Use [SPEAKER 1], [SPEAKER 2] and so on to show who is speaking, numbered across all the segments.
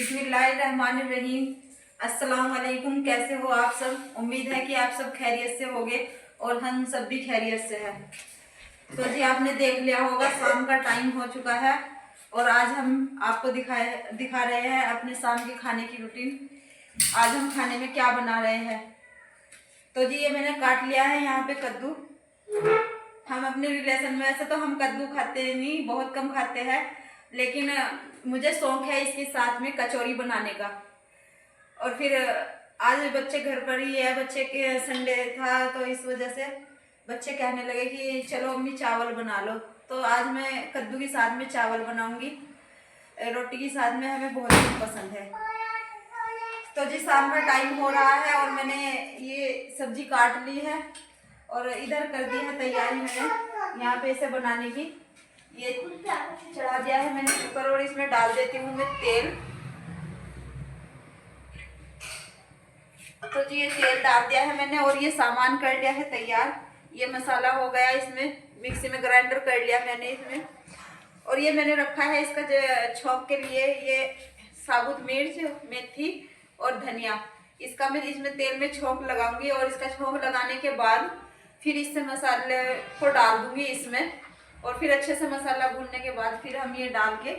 [SPEAKER 1] बिस्मिल्लाहिर्रहमानिर्रहीम। अस्सलाम वालेकुम। कैसे हो आप सब? उम्मीद है कि आप सब खैरियत से होगे और हम सब भी खैरियत से हैं। तो जी आपने देख लिया होगा शाम का टाइम हो चुका है और आज हम आपको दिखा रहे हैं अपने शाम के खाने की रूटीन। आज हम खाने में क्या बना रहे हैं। तो जी ये मैंने काट लिया है यहाँ पे कद्दू। हम अपने रिलेशन में ऐसे तो हम कद्दू खाते नहीं, बहुत कम खाते हैं, लेकिन मुझे शौक है इसके साथ में कचौरी बनाने का। और फिर आज बच्चे घर पर ही है, बच्चे के संडे था तो इस वजह से बच्चे कहने लगे कि चलो अम्मी चावल बना लो। तो आज मैं कद्दू के साथ में चावल बनाऊंगी। रोटी के साथ में हमें बहुत ही पसंद है। तो जी शाम का टाइम हो रहा है और मैंने ये सब्जी काट ली है और इधर कर दी है तैयारी मैंने यहाँ पे इसे बनाने की। ये चढ़ा दिया है मैंने कुकर और इसमें डाल देती हूँ मैं तेल। तो जी ये तेल डाल दिया है मैंने और ये सामान कर लिया है तैयार। ये मसाला हो गया, इसमें मिक्सी में ग्राइंडर कर लिया मैंने इसमें। और ये मैंने रखा है इसका छौंक के लिए ये साबुत मिर्च, मेथी और धनिया। इसका मैं इसमें तेल में छौंक लगाऊंगी और इसका छौंक लगाने के बाद फिर इससे मसाले को डाल दूंगी इसमें। और फिर अच्छे से मसाला भूनने के बाद फिर हम ये डाल के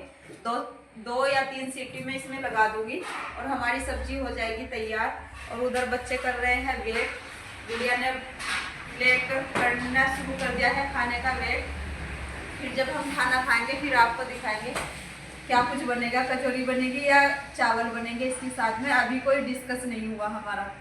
[SPEAKER 1] दो या 3 सीटी में इसमें लगा दूंगी और हमारी सब्जी हो जाएगी तैयार। और उधर बच्चे कर रहे हैं वेट। गुड़िया ने लेट करना शुरू कर दिया है खाने का वेट। फिर जब हम खाना खाएंगे फिर आपको दिखाएंगे क्या कुछ बनेगा, कचौरी बनेगी या चावल बनेंगे इसके साथ में। अभी कोई डिस्कस नहीं हुआ हमारा।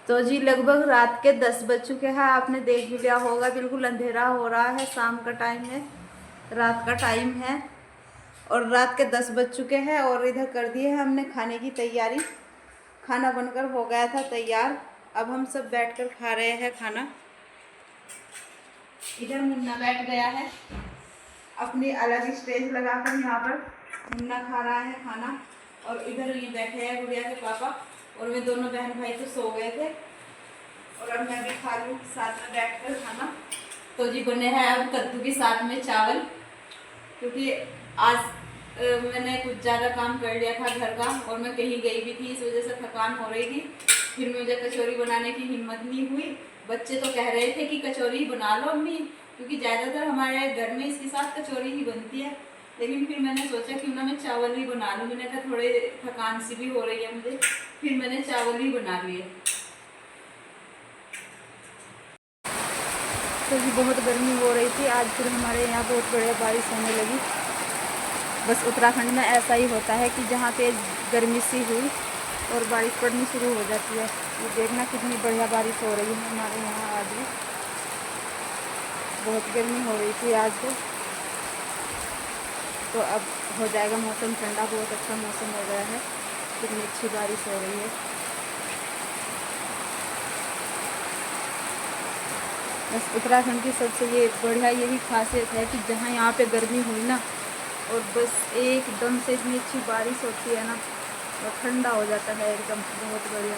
[SPEAKER 1] तो जी लगभग रात के 10 बज चुके हैं, आपने देख भी लिया होगा। बिल्कुल अंधेरा हो रहा है, शाम का टाइम है, रात का टाइम है और रात के 10 बज चुके हैं। और इधर कर दिए है हमने खाने की तैयारी। खाना बनकर हो गया था तैयार। अब हम सब बैठकर खा रहे हैं खाना। इधर मुन्ना बैठ गया है अपनी अलग स्टेज लगाकर, यहाँ पर मुन्ना खा रहा है खाना। और इधर ये बैठे हैं गुड़िया के पापा और वे दोनों बहन भाई तो सो गए थे और अब मैं भी खा लूँ साथ में बैठकर खाना। तो जी बने हैं अब कद्दू के साथ में चावल, क्योंकि आज मैंने कुछ ज़्यादा काम कर लिया था घर का और मैं कहीं गई भी थी, इस वजह से थकान हो रही थी। फिर मुझे कचौरी बनाने की हिम्मत नहीं हुई। बच्चे तो कह रहे थे कि कचौरी बना लो अम्मी, क्योंकि ज़्यादातर हमारे घर में इसके साथ कचौरी ही बनती है। लेकिन फिर मैंने सोचा क्यों ना मैं चावल ही बना लूँ। मैंने कहा थोड़े थकान सी भी हो रही है मुझे, फिर मैंने चावल ही बना लिए। तो भी बहुत गर्मी हो रही थी आज, फिर हमारे यहाँ बहुत बढ़िया बारिश होने लगी। बस उत्तराखंड में ऐसा ही होता है कि जहाँ पे गर्मी सी हुई और बारिश पड़नी शुरू हो जाती है। ये देखना कितनी बढ़िया बारिश हो रही है हमारे यहाँ आज भी। बहुत गर्मी हो रही थी आज तो अब हो जाएगा मौसम ठंडा, बहुत अच्छा मौसम हो गया है, कितनी अच्छी बारिश हो रही है। बस उत्तराखंड की सबसे ये बढ़िया यही खासियत है कि जहाँ यहाँ पे गर्मी हुई ना और बस एकदम से इतनी अच्छी बारिश होती है ना और ठंडा हो जाता है एकदम, बहुत बढ़िया।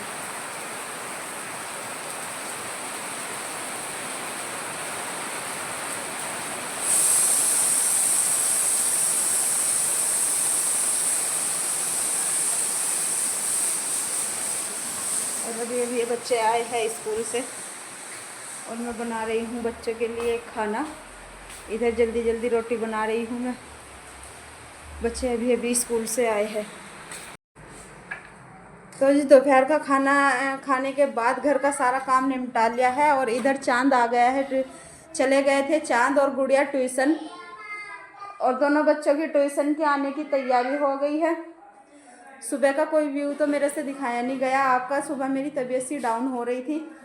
[SPEAKER 1] और अभी अभी बच्चे आए हैं स्कूल से और मैं बना रही हूँ बच्चों के लिए खाना। इधर जल्दी जल्दी रोटी बना रही हूँ मैं। बच्चे अभी अभी स्कूल से आए हैं। तो जी दोपहर का खाना खाने के बाद घर का सारा काम निपटा लिया है और इधर चांद आ गया है। चले गए थे चांद और गुड़िया ट्यूशन, और दोनों बच्चों की ट्यूशन के आने की तैयारी हो गई है। सुबह का कोई व्यू तो मेरे से दिखाया नहीं गया आपका, सुबह मेरी तबीयत सी डाउन हो रही थी।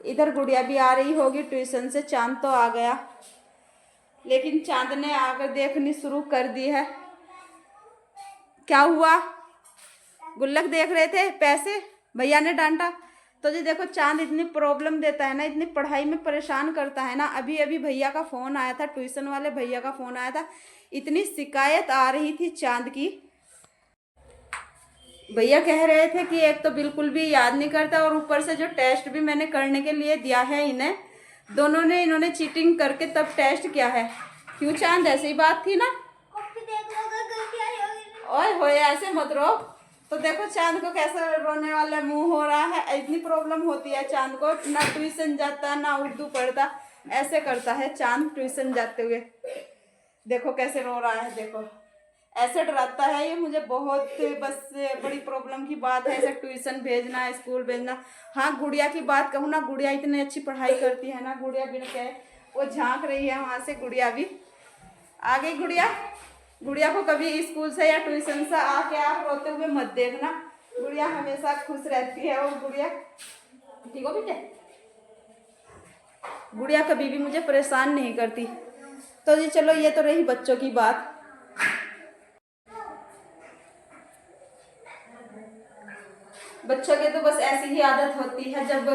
[SPEAKER 1] इधर गुड़िया भी आ रही होगी ट्यूशन से। चांद तो आ गया, लेकिन चांद ने आकर देखनी शुरू कर दी है। क्या हुआ? गुल्लक देख रहे थे, पैसे भैया ने डांटा तो जी देखो चांद इतनी प्रॉब्लम देता है ना, इतनी पढ़ाई में परेशान करता है ना। अभी अभी भैया का फ़ोन आया था, ट्यूशन वाले भैया का फ़ोन आया था, इतनी शिकायत आ रही थी चांद की। भैया कह रहे थे कि एक तो बिल्कुल भी याद नहीं करता और ऊपर से जो टेस्ट भी मैंने करने के लिए दिया है इन्हें, दोनों ने इन्होंने चीटिंग करके तब टेस्ट किया है। क्यों चांद, ऐसी बात थी ना? ओए होए ऐसे मत रो। तो देखो चांद को कैसा रोने वाला मुंह हो रहा है। इतनी प्रॉब्लम होती है चांद को, ना ट्यूशन जाता ना उर्दू पढ़ता, ऐसे करता है चांद ट्यूशन जाते हुए। देखो कैसे रो रहा है, देखो ऐसे डराता है ये मुझे बहुत। बस बड़ी प्रॉब्लम की बात है, ऐसे ट्यूशन भेजना, स्कूल भेजना। हाँ गुड़िया की बात कहूँ ना, गुड़िया इतनी अच्छी पढ़ाई करती है ना, गुड़िया बिन के वो झांक रही है वहाँ से। गुड़िया भी आ गई। गुड़िया, गुड़िया को कभी स्कूल से या ट्यूशन से आके आप रोते हुए मत देखना, गुड़िया हमेशा खुश रहती है। और गुड़िया ठीक हो बेटे, गुड़िया कभी भी मुझे परेशान नहीं करती। तो जी चलो, ये तो रही बच्चों की बात। बच्चों के तो बस ऐसी ही आदत होती है, जब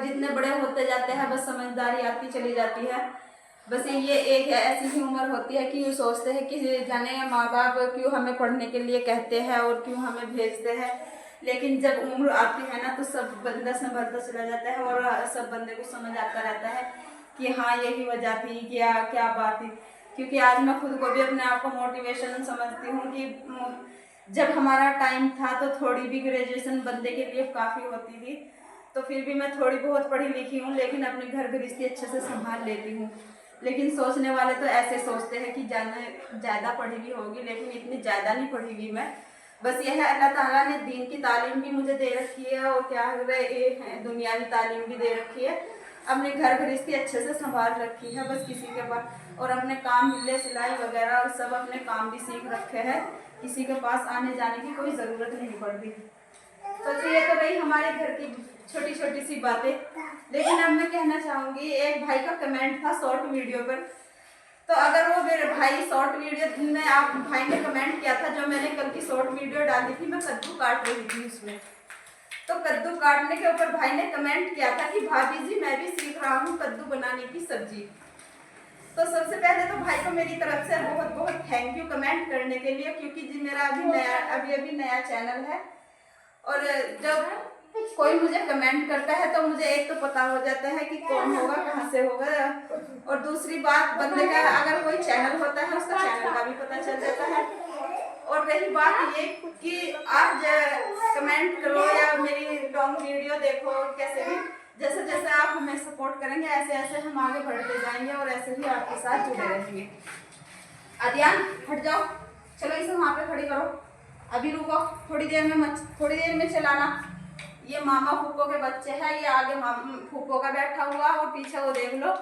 [SPEAKER 1] जितने बड़े होते जाते हैं बस समझदारी आती चली जाती है। बस ये एक ऐसी ही उम्र होती है कि ये सोचते हैं कि जाने माँ बाप क्यों हमें पढ़ने के लिए कहते हैं और क्यों हमें भेजते हैं। लेकिन जब उम्र आती है ना तो सब बंदा संभलता चला जाता है और सब बंदे को समझ आता रहता है कि हाँ यही वजह थी, क्या क्या बात थी। क्योंकि आज मैं खुद को भी अपने आप को मोटिवेशन समझती हूँ कि जब हमारा टाइम था तो थोड़ी भी ग्रेजुएशन बंदे के लिए काफ़ी होती थी। तो फिर भी मैं थोड़ी बहुत पढ़ी लिखी हूँ, लेकिन अपने घर गृहस्थी अच्छे से संभाल लेती हूँ। लेकिन सोचने वाले तो ऐसे सोचते हैं कि ज़्यादा पढ़ी हुई होगी, लेकिन इतनी ज़्यादा नहीं पढ़ी हुई मैं। बस यह है, अल्लाह ताला ने दीन की तालीम भी मुझे दे रखी है और क्या दुनियावी तालीम भी दे रखी है। अपने घर गृहस्थी अच्छे से संभाल रखी है बस किसी के पास। और अपने काम मिले सिलाई वगैरह और सब अपने काम भी सीख रखे हैं, किसी के पास आने जाने की कोई ज़रूरत नहीं पड़ती। तो ये तो रही हमारे घर की छोटी छोटी सी बातें। लेकिन अब मैं कहना चाहूँगी, एक भाई का कमेंट था शॉर्ट वीडियो पर। तो अगर वो मेरे भाई शॉर्ट वीडियो में, आप भाई ने कमेंट किया था, जो मैंने कल की शॉर्ट वीडियो डाली थी, मैं कद्दू काट रही थी उसमें। तो कद्दू काटने के ऊपर भाई ने कमेंट किया था कि भाभी जी मैं भी सीख रहा हूँ कद्दू बनाने की सब्जी। तो सबसे पहले तो भाई को मेरी तरफ से बहुत बहुत थैंक यू कमेंट करने के लिए, क्योंकि जी मेरा अभी नया चैनल है। और जब कोई मुझे कमेंट करता है तो मुझे एक तो पता हो जाता है कि कौन होगा, कहाँ से होगा। और दूसरी बात, बंदे का अगर कोई चैनल होता है उसका चैनल का भी पता चल जाता है। और रही बात ये कि आप कमेंट करो या मेरी लॉन्ग वीडियो देखो, कैसे भी जैसे जैसे आप हमें सपोर्ट करेंगे ऐसे ऐसे हम आगे बढ़ते जाएंगे और ऐसे ही आपके साथ जुड़े रहेंगे। अदियान हट जाओ, चलो इसे वहाँ पे खड़ी करो, अभी रुको, थोड़ी देर में चलाना। ये मामा फूफो के बच्चे हैं, ये आगे फूफो का बैठा हुआ और पीछे वो देख लो।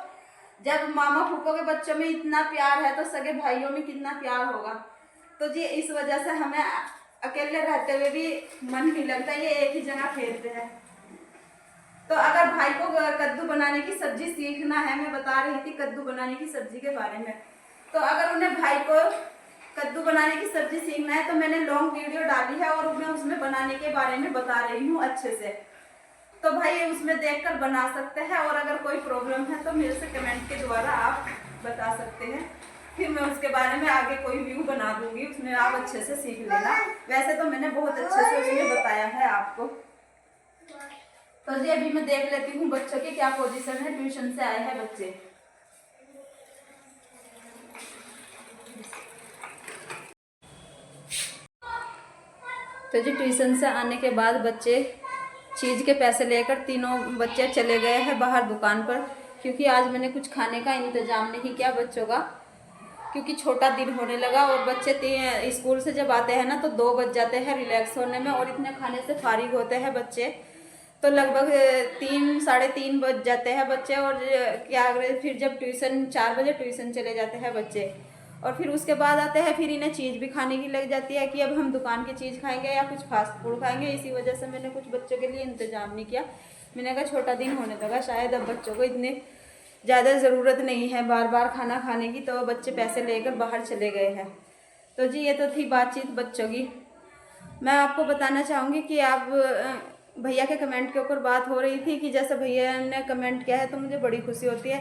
[SPEAKER 1] जब मामा फूफो के बच्चों में इतना प्यार है तो सगे भाइयों में कितना प्यार होगा। तो जी इस वजह से हमें अकेले रहते हुए भी मन नहीं लगता, ये एक ही जगह खेलते हैं। तो अगर भाई को कद्दू बनाने की सब्जी सीखना है, मैं बता रही थी कद्दू बनाने की सब्जी के बारे में, तो अगर उन्हें भाई को कद्दू बनाने की सब्जी सीखना है तो मैंने लॉन्ग वीडियो डाली है और मैं उसमें बनाने के बारे में बता रही हूँ अच्छे से। तो भाई उसमें देखकर बना सकते हैं, और अगर कोई प्रॉब्लम है तो मेरे से कमेंट के द्वारा आप बता सकते हैं, फिर मैं उसके बारे में आगे कोई व्यू बना दूंगी, उसमें आप अच्छे से सीख लेना। वैसे तो मैंने बहुत अच्छे से उसमें बताया है आपको। तो जी अभी मैं देख लेती हूँ बच्चों की क्या पोजीशन है, ट्यूशन से आए हैं बच्चे। तो जी ट्यूशन से आने के बाद बच्चे चीज़ के पैसे लेकर तीनों बच्चे चले गए हैं बाहर दुकान पर, क्योंकि आज मैंने कुछ खाने का इंतज़ाम नहीं किया बच्चों का, क्योंकि छोटा दिन होने लगा और बच्चे स्कूल से जब आते हैं ना तो 2 बज जाते हैं रिलैक्स होने में, और इतने खाने से फारिग होते हैं बच्चे तो लगभग 3 साढ़े 3 बज जाते हैं बच्चे। और क्या फिर जब 4 बजे ट्यूशन चले जाते हैं बच्चे, और फिर उसके बाद आते हैं, फिर इन्हें चीज़ भी खाने की लग जाती है कि अब हम दुकान की चीज़ खाएंगे या कुछ फास्ट फूड खाएंगे। इसी वजह से मैंने कुछ बच्चों के लिए इंतज़ाम नहीं किया। मैंने कहा छोटा दिन होने लगा, शायद अब बच्चों को इतने ज़्यादा ज़रूरत नहीं है बार बार खाना खाने की, तो बच्चे पैसे लेकर बाहर चले गए हैं। तो जी ये तो थी बातचीत बच्चों की। मैं आपको बताना चाहूँगी कि आप भैया के कमेंट के ऊपर बात हो रही थी कि जैसे भैया ने कमेंट किया है तो मुझे बड़ी खुशी होती है।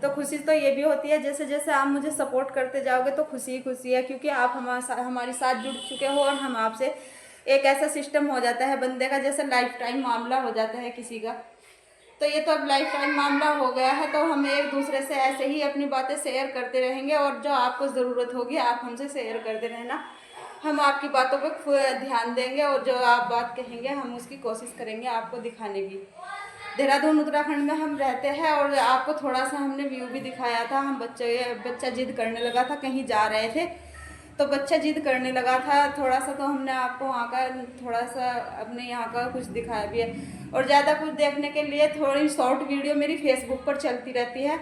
[SPEAKER 1] तो खुशी तो ये भी होती है जैसे जैसे आप मुझे सपोर्ट करते जाओगे तो खुशी ही खुशी है, क्योंकि आप हमारे साथ जुड़ चुके हो और हम आपसे एक ऐसा सिस्टम हो जाता है बंदे का, जैसे लाइफ टाइम मामला हो जाता है किसी का। तो ये तो अब लाइफ टाइम मामला हो गया है, तो हम एक दूसरे से ऐसे ही अपनी बातें शेयर करते रहेंगे और जो आपको ज़रूरत होगी आप हमसे शेयर करते रहना। हम आपकी बातों पर ध्यान देंगे और जो आप बात कहेंगे हम उसकी कोशिश करेंगे आपको दिखाने की। देहरादून उत्तराखंड में हम रहते हैं और आपको थोड़ा सा हमने व्यू भी दिखाया था। हम बच्चा जिद करने लगा था, कहीं जा रहे थे तो बच्चा जिद करने लगा था थोड़ा सा, तो हमने आपको वहाँ का थोड़ा सा अपने यहाँ का कुछ दिखाया भी है। और ज़्यादा कुछ देखने के लिए थोड़ी शॉर्ट वीडियो मेरी फेसबुक पर चलती रहती है,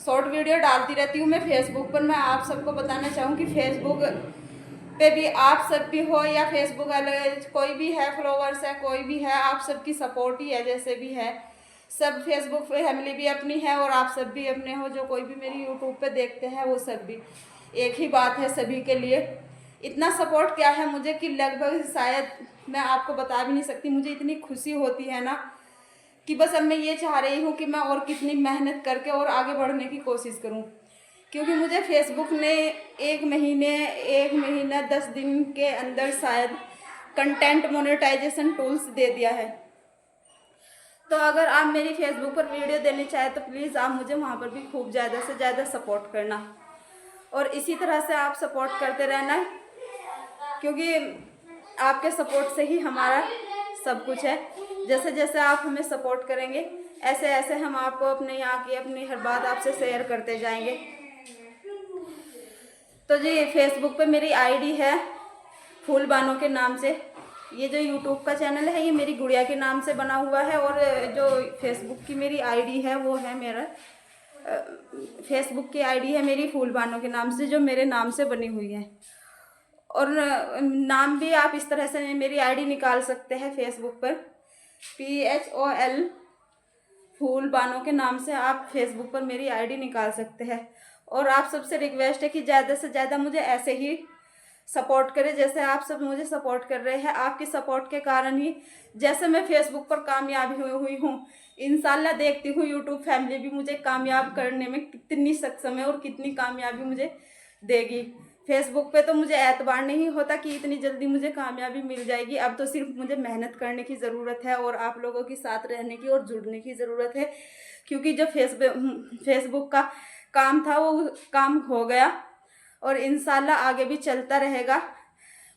[SPEAKER 1] शॉर्ट वीडियो डालती रहती हूँ मैं फेसबुक पर। मैं आप सबको बताना चाहूँ कि फेसबुक पे भी आप सब भी हो या फेसबुक वाले कोई भी है, फॉलोवर्स है कोई भी है, आप सबकी सपोर्ट ही है जैसे भी है। सब फेसबुक फैमिली भी अपनी है और आप सब भी अपने हो, जो कोई भी मेरी यूट्यूब पे देखते हैं वो सब भी एक ही बात है सभी के लिए। इतना सपोर्ट क्या है मुझे कि लगभग शायद मैं आपको बता भी नहीं सकती। मुझे इतनी खुशी होती है ना कि बस अब मैं ये चाह रही हूँ कि मैं और कितनी मेहनत करके और आगे बढ़ने की कोशिश करूँ, क्योंकि मुझे फेसबुक ने एक महीना 10 दिन के अंदर शायद कंटेंट मोनेटाइजेशन टूल्स दे दिया है। तो अगर आप मेरी फेसबुक पर वीडियो देनी चाहें तो प्लीज़ आप मुझे वहाँ पर भी खूब ज़्यादा से ज़्यादा सपोर्ट करना और इसी तरह से आप सपोर्ट करते रहना, क्योंकि आपके सपोर्ट से ही हमारा सब कुछ है। जैसे जैसे आप हमें सपोर्ट करेंगे ऐसे ऐसे हम आपको अपने यहाँ की अपनी हर बात आपसे शेयर करते जाएंगे। तो जी फेसबुक पे मेरी आईडी है फूल बानो के नाम से। ये जो यूट्यूब का चैनल है ये मेरी गुड़िया के नाम से बना हुआ है और जो फेसबुक की मेरी आईडी है वो है मेरा फेसबुक की आईडी है मेरी फूल बानो के नाम से, जो मेरे नाम से बनी हुई है। और नाम भी आप इस तरह से मेरी आईडी निकाल सकते हैं फेसबुक पर, PHOL फूल बानो के नाम से आप फेसबुक पर मेरी आईडी निकाल सकते हैं। और आप सबसे रिक्वेस्ट है कि ज़्यादा से ज़्यादा मुझे ऐसे ही सपोर्ट करें जैसे आप सब मुझे सपोर्ट कर रहे हैं। आपके सपोर्ट के कारण ही जैसे मैं फेसबुक पर कामयाब हुई हूँ, इंशाल्लाह देखती हूँ यूट्यूब फैमिली भी मुझे कामयाब करने में कितनी सक्षम है और कितनी कामयाबी मुझे देगी। फेसबुक पे तो मुझे एतबार नहीं होता कि इतनी जल्दी मुझे कामयाबी मिल जाएगी। अब तो सिर्फ मुझे मेहनत करने की ज़रूरत है और आप लोगों के साथ रहने की और जुड़ने की ज़रूरत है, क्योंकि जो फेसबुक का काम था वो काम हो गया और इंशाल्लाह आगे भी चलता रहेगा।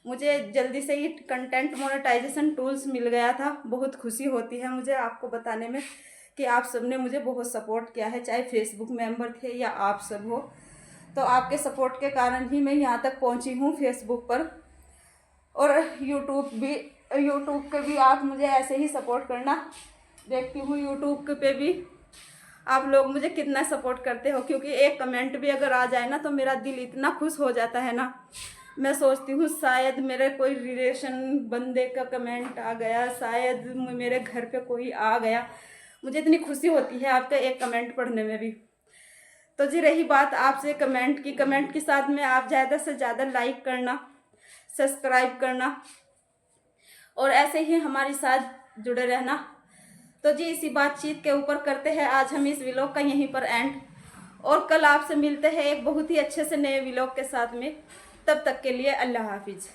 [SPEAKER 1] मुझे जल्दी से ही कंटेंट मोनेटाइजेशन टूल्स मिल गया था। बहुत खुशी होती है मुझे आपको बताने में कि आप सब ने मुझे बहुत सपोर्ट किया है, चाहे फेसबुक मेंबर थे या आप सब हो। तो आपके सपोर्ट के कारण ही मैं यहाँ तक पहुँची हूँ फेसबुक पर। और यूट्यूब पे भी आप मुझे ऐसे ही सपोर्ट करना। देखती हूँ यूट्यूब पे भी आप लोग मुझे कितना सपोर्ट करते हो, क्योंकि एक कमेंट भी अगर आ जाए ना तो मेरा दिल इतना खुश हो जाता है ना। मैं सोचती हूँ शायद मेरे कोई रिलेशन बंदे का कमेंट आ गया, शायद मेरे घर पे कोई आ गया। मुझे इतनी खुशी होती है आपका एक कमेंट पढ़ने में भी। तो जी रही बात आपसे कमेंट के साथ में आप ज़्यादा से ज़्यादा लाइक करना, सब्सक्राइब करना और ऐसे ही हमारे साथ जुड़े रहना। तो जी इसी बातचीत के ऊपर करते हैं आज हम इस व्लॉग का यहीं पर एंड, और कल आपसे मिलते हैं एक बहुत ही अच्छे से नए व्लॉग के साथ में। तब तक के लिए अल्लाह हाफिज़।